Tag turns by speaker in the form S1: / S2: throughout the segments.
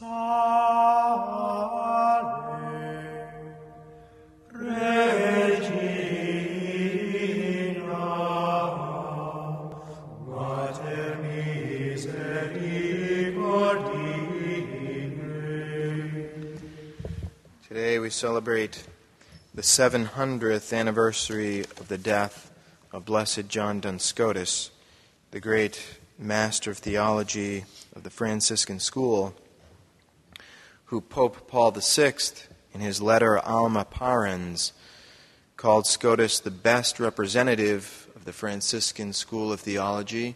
S1: Today we celebrate the 700th anniversary of the death of Blessed John Duns Scotus, the great master of theology of the Franciscan school, who Pope Paul VI, in his letter Alma Parens, called Scotus the best representative of the Franciscan school of theology,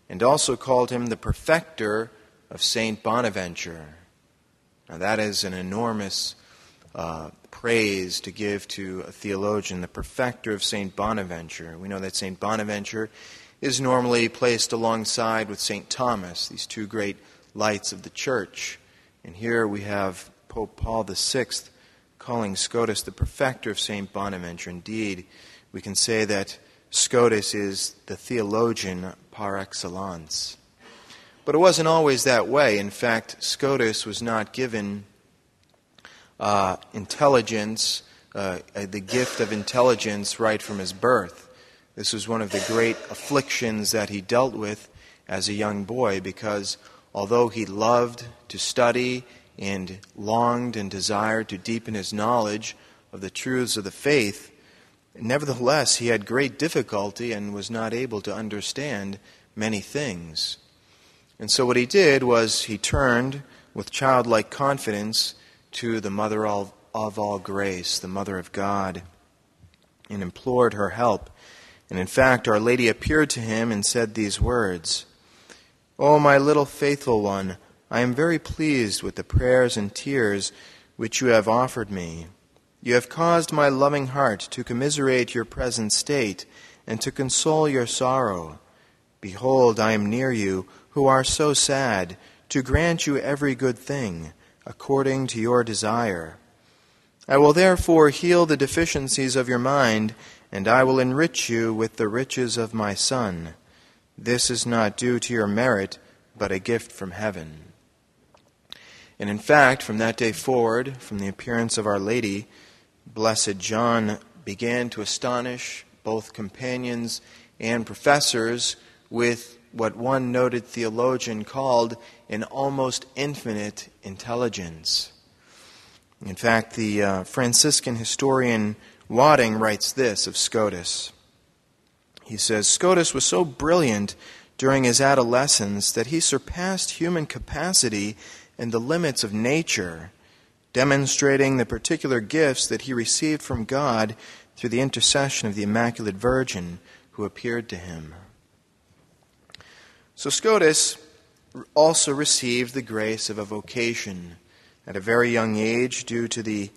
S1: and also called him the perfecter of St Bonaventure. Now that is an enormous praise to give to a theologian, the perfecter of St Bonaventure. We know that St Bonaventure is normally placed alongside with St Thomas, these two great lights of the Church. And here we have Pope Paul VI calling Scotus the perfecter of St Bonaventure. Indeed, we can say that Scotus is the theologian par excellence. But it wasn't always that way. In fact, Scotus was not given intelligence, the gift of intelligence right from his birth. This was one of the great afflictions that he dealt with as a young boy, because although he loved to study and longed and desired to deepen his knowledge of the truths of the faith, nevertheless he had great difficulty and was not able to understand many things. And so what he did was he turned with childlike confidence to the Mother of all grace, the Mother of God, and implored her help. And in fact, Our Lady appeared to him and said these words, "O my little faithful one, I am very pleased with the prayers and tears which you have offered me. You have caused my loving heart to commiserate your present state and to console your sorrow. Behold, I am near you, who are so sad, to grant you every good thing, according to your desire. I will therefore heal the deficiencies of your mind, and I will enrich you with the riches of my Son. This is not due to your merit, but a gift from heaven." And in fact, from that day forward, from the appearance of Our Lady, Blessed John began to astonish both companions and professors with what one noted theologian called an almost infinite intelligence. In fact, the Franciscan historian Wadding writes this of Scotus. He says, "Scotus was so brilliant during his adolescence that he surpassed human capacity and the limits of nature, demonstrating the particular gifts that he received from God through the intercession of the Immaculate Virgin who appeared to him." So Scotus also received the grace of a vocation at a very young age due to the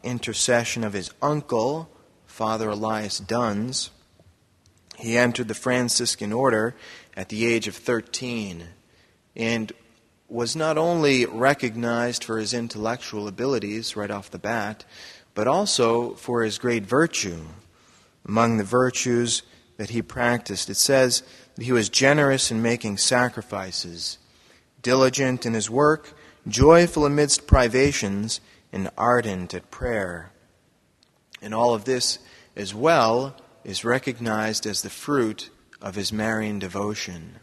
S1: intercession of his uncle, Father Elias Duns. He entered the Franciscan order at the age of 13 and was not only recognized for his intellectual abilities right off the bat, but also for his great virtue. Among the virtues that he practiced, it says that he was generous in making sacrifices, diligent in his work, joyful amidst privations, and ardent at prayer. And all of this as well is recognized as the fruit of his Marian devotion.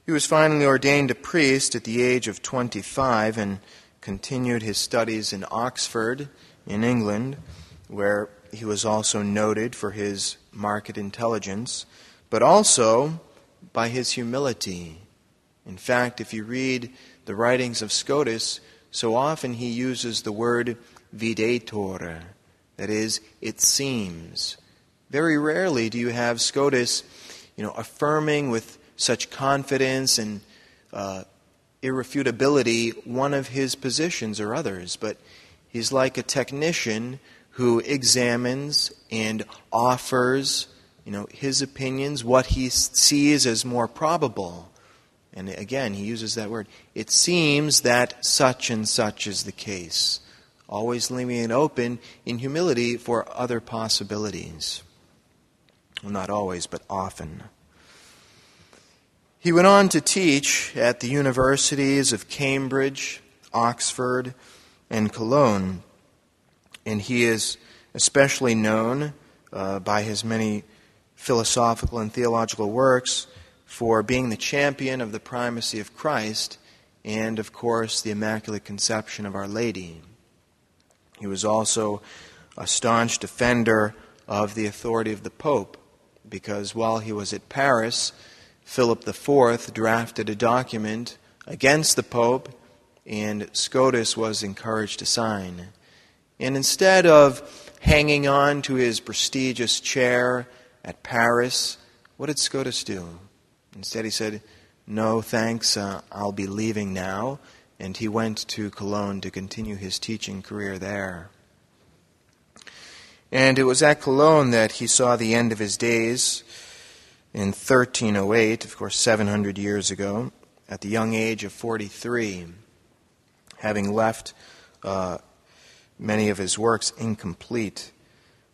S1: He was finally ordained a priest at the age of 25 and continued his studies in Oxford, in England, where he was also noted for his marked intelligence, but also by his humility. In fact, if you read the writings of Scotus, so often he uses the word videtur, that is, it seems. Very rarely do you have Scotus, affirming with such confidence and irrefutability one of his positions or others, but he's like a technician who examines and offers, his opinions, what he sees as more probable. And again, he uses that word. It seems that such and such is the case, always leaving it open in humility for other possibilities. Well, not always, but often. He went on to teach at the universities of Cambridge, Oxford, and Cologne, and he is especially known by his many philosophical and theological works for being the champion of the primacy of Christ and, of course, the Immaculate Conception of Our Lady. He was also a staunch defender of the authority of the Pope, because while he was at Paris, Philip IV drafted a document against the Pope, and Scotus was encouraged to sign. And instead of hanging on to his prestigious chair at Paris, what did Scotus do? Instead he said, "No, thanks, I'll be leaving now," and he went to Cologne to continue his teaching career there. And it was at Cologne that he saw the end of his days in 1308, of course 700 years ago, at the young age of 43, having left many of his works incomplete.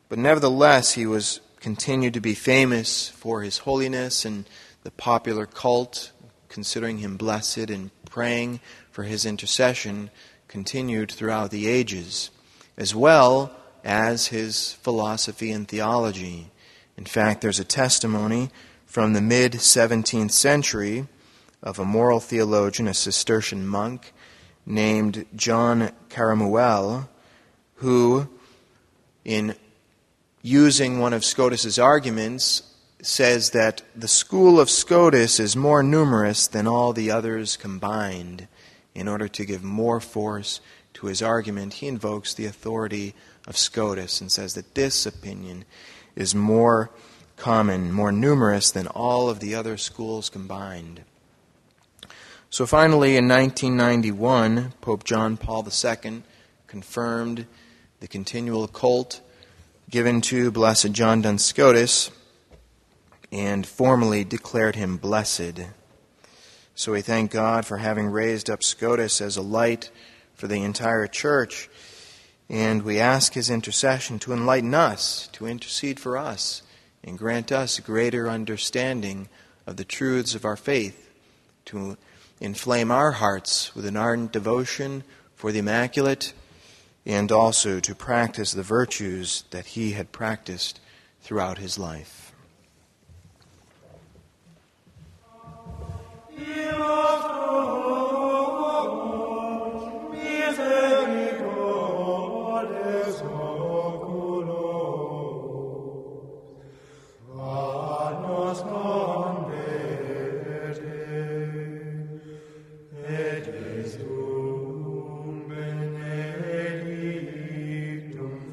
S1: But nevertheless, he was continued to be famous for his holiness, and the popular cult, considering him blessed and praying for his intercession, continued throughout the ages, as well as his philosophy and theology. In fact, there's a testimony from the mid-17th century of a moral theologian, a Cistercian monk, named John Caramuel, who, in using one of Scotus's arguments, says that the school of Scotus is more numerous than all the others combined. In order to give more force to his argument, he invokes the authority of Scotus and says that this opinion is more common, more numerous than all of the other schools combined. So finally, in 1991, Pope John Paul II confirmed the continual cult given to Blessed John Duns Scotus and formally declared him blessed. So we thank God for having raised up Scotus as a light for the entire Church, and we ask his intercession to enlighten us, to intercede for us, and grant us greater understanding of the truths of our faith, to inflame our hearts with an ardent devotion for the Immaculate, and also to practice the virtues that he had practiced throughout his life.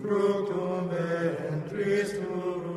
S2: Fructum ventris tuum.